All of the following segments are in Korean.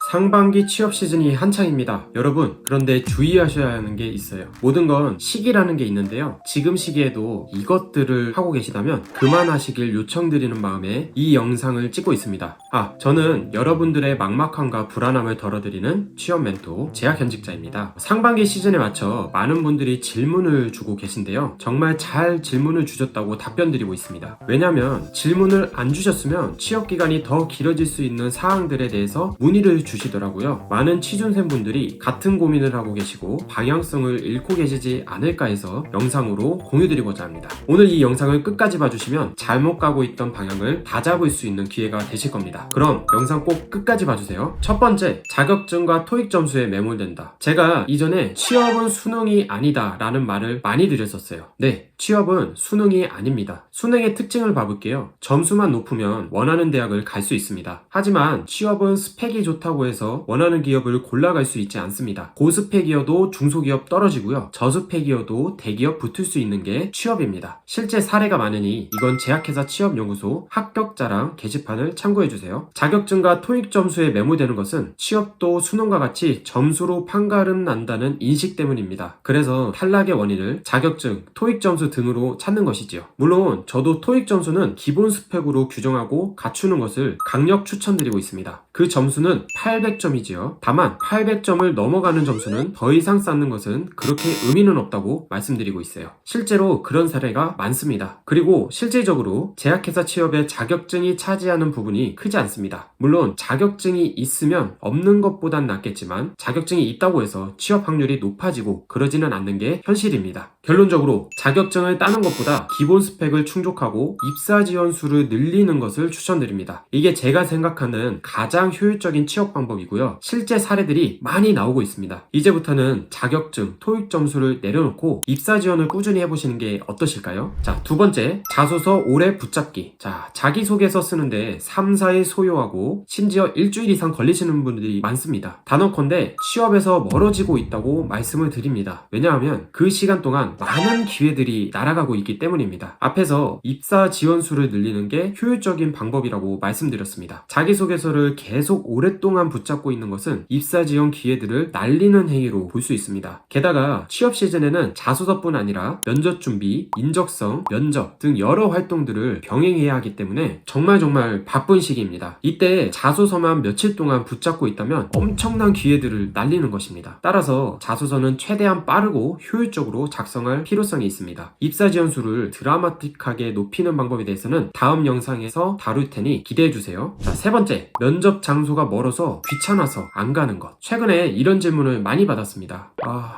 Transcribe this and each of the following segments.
상반기 취업 시즌이 한창입니다. 여러분, 그런데 주의하셔야 하는 게 있어요. 모든 건 시기라는 게 있는데요. 지금 시기에도 이것들을 하고 계시다면 그만하시길 요청드리는 마음에 이 영상을 찍고 있습니다. 저는 여러분들의 막막함과 불안함을 덜어드리는 취업 멘토 재학현직자입니다. 상반기 시즌에 맞춰 많은 분들이 질문을 주고 계신데요. 정말 잘 질문을 주셨다고 답변드리고 있습니다. 왜냐하면 질문을 안 주셨으면 취업 기간이 더 길어질 수 있는 사항들에 대해서 문의를 주시더라고요. 많은 취준생분들이 같은 고민을 하고 계시고 방향성을 잃고 계시지 않을까 해서 영상으로 공유드리고자 합니다. 오늘 이 영상을 끝까지 봐주시면 잘못 가고 있던 방향을 다잡을 수 있는 기회가 되실 겁니다. 그럼 영상 꼭 끝까지 봐주세요. 첫 번째, 자격증과 토익 점수에 매몰된다. 제가 이전에 취업은 수능이 아니다 라는 말을 많이 드렸었어요. 네, 취업은 수능이 아닙니다. 수능의 특징을 봐볼게요. 점수만 높으면 원하는 대학을 갈 수 있습니다. 하지만 취업은 스펙이 좋다고 해서 원하는 기업을 골라갈 수 있지 않습니다. 고스펙이어도 중소기업 떨어지고요. 저스펙이어도 대기업 붙을 수 있는 게 취업입니다. 실제 사례가 많으니 이건 제약회사 취업연구소 합격자랑 게시판을 참고해주세요. 자격증과 토익 점수에 매몰되는 것은 취업도 수능과 같이 점수로 판가름 난다는 인식 때문입니다. 그래서 탈락의 원인을 자격증, 토익 점수 등으로 찾는 것이지요. 물론 저도 토익 점수는 기본 스펙으로 규정하고 갖추는 것을 강력 추천드리고 있습니다. 그 점수는 800점이지요. 다만 800점을 넘어가는 점수는 더 이상 쌓는 것은 그렇게 의미는 없다고 말씀드리고 있어요. 실제로 그런 사례가 많습니다. 그리고 실질적으로 제약회사 취업에 자격증이 차지하는 부분이 크지 않습니다. 물론 자격증이 있으면 없는 것보단 낫겠지만 자격증이 있다고 해서 취업 확률이 높아지고 그러지는 않는 게 현실입니다. 결론적으로 자격증을 따는 것보다 기본 스펙을 충족하고 입사 지원 수를 늘리는 것을 추천드립니다. 이게 제가 생각하는 가장 효율적인 취업 방법이고요. 실제 사례들이 많이 나오고 있습니다. 이제부터는 자격증, 토익 점수를 내려놓고 입사 지원을 꾸준히 해보시는 게 어떠실까요? 자, 두 번째, 자소서 오래 붙잡기. 자, 자기소개서 쓰는데 3, 4일 소요하고 심지어 일주일 이상 걸리시는 분들이 많습니다. 단언컨대 취업에서 멀어지고 있다고 말씀을 드립니다. 왜냐하면 그 시간 동안 많은 기회들이 날아가고 있기 때문입니다. 앞에서 입사 지원 수를 늘리는 게 효율적인 방법이라고 말씀드렸습니다. 자기소개서를 계속 오랫동안 붙잡고 있는 것은 입사 지원 기회들을 날리는 행위로 볼 수 있습니다. 게다가 취업 시즌에는 자소서뿐 아니라 면접 준비, 인적성, 면접 등 여러 활동들을 병행해야 하기 때문에 정말 바쁜 시기입니다. 이때 자소서만 며칠 동안 붙잡고 있다면 엄청난 기회들을 날리는 것입니다. 따라서 자소서는 최대한 빠르고 효율적으로 작성할 필요성이 있습니다. 입사 지원 수를 드라마틱하게 높이는 방법에 대해서는 다음 영상에서 다룰 테니 기대해주세요. 자, 세 번째, 면접 장소가 멀어서 귀찮아서 안 가는 것. 최근에 이런 질문을 많이 받았습니다.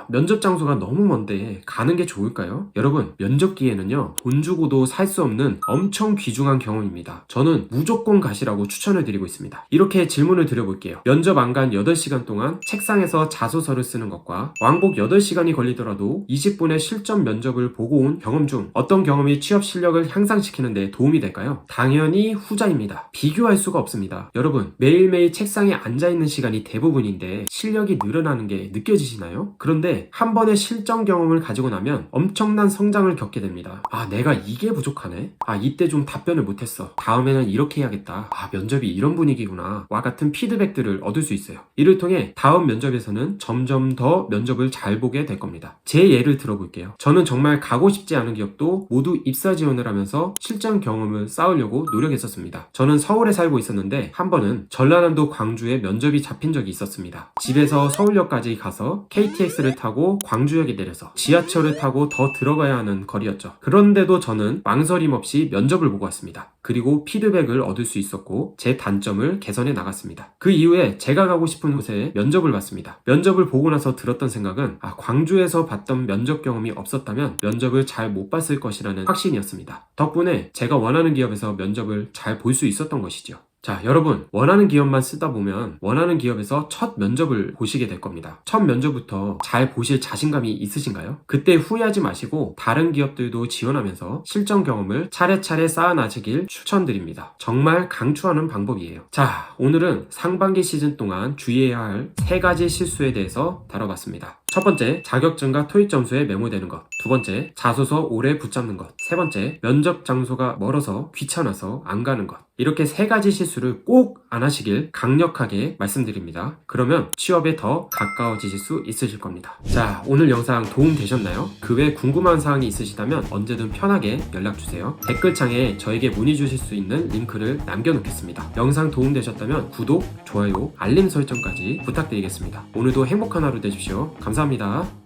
면접 장소가 너무 먼데 가는 게 좋을까요? 여러분, 면접 기회는요, 돈 주고도 살 수 없는 엄청 귀중한 경험입니다. 저는 무조건 가시라고 추천을 드리고 있습니다. 이렇게 질문을 드려볼게요. 면접 안 간 8시간 동안 책상에서 자소서를 쓰는 것과 왕복 8시간이 걸리더라도 20분의 실전 면접을 보고 온 경험 중 어떤 경험이 취업 실력을 향상시키는 데 도움이 될까요? 당연히 후자입니다. 비교할 수가 없습니다. 여러분, 매일매일 책상에 앉아있는 시간이 대부분인데 실력이 늘어나는 게 느껴지시나요? 그런데 한 번의 실전 경험을 가지고 나면 엄청난 성장을 겪게 됩니다. 내가 이게 부족하네? 이때 좀 답변을 못했어. 다음에는 이렇게 해야겠다. 면접이 이런 분위기구나. 와 같은 피드백들을 얻을 수 있어요. 이를 통해 다음 면접에서는 점점 더 면접을 잘 보게 될 겁니다. 제 예를 들어볼게요. 저는 정말 가고 싶지 않은 기업도 모두 입사 지원을 하면서 실전 경험을 쌓으려고 노력했었습니다. 저는 서울에 살고 있었는데 한 번은 전라남도 광주에 면접이 잡힌 적이 있었습니다. 집에서 서울역까지 가서 KTX를 타고 광주역에 내려서 지하철을 타고 더 들어가야 하는 거리였죠. 그런데도 저는 망설임 없이 면접을 보고 왔습니다. 그리고 피드백을 얻을 수 있었고 제 단점을 개선해 나갔습니다. 그 이후에 제가 가고 싶은 곳에 면접을 봤습니다. 면접을 보고 나서 들었던 생각은 광주에서 봤던 면접 경험이 없었다면 면접을 잘 못 봤을 것이라는 확신이었습니다. 덕분에 제가 원하는 기업에서 면접을 잘 볼 수 있었던 것이죠. 자, 여러분, 원하는 기업만 쓰다 보면 원하는 기업에서 첫 면접을 보시게 될 겁니다. 첫 면접부터 잘 보실 자신감이 있으신가요? 그때 후회하지 마시고 다른 기업들도 지원하면서 실전 경험을 차례차례 쌓아나시길 추천드립니다. 정말 강추하는 방법이에요. 자, 오늘은 상반기 시즌 동안 주의해야 할 3가지 실수에 대해서 다뤄봤습니다. 첫 번째, 자격증과 토익 점수에 매몰되는 것. 두 번째, 자소서 오래 붙잡는 것. 세 번째, 면접 장소가 멀어서 귀찮아서 안 가는 것. 이렇게 세 가지 실수를 꼭 안 하시길 강력하게 말씀드립니다. 그러면 취업에 더 가까워지실 수 있으실 겁니다. 자, 오늘 영상 도움 되셨나요? 그 외 궁금한 사항이 있으시다면 언제든 편하게 연락주세요. 댓글창에 저에게 문의 주실 수 있는 링크를 남겨놓겠습니다. 영상 도움 되셨다면 구독, 좋아요, 알림 설정까지 부탁드리겠습니다. 오늘도 행복한 하루 되십시오. 감사합니다.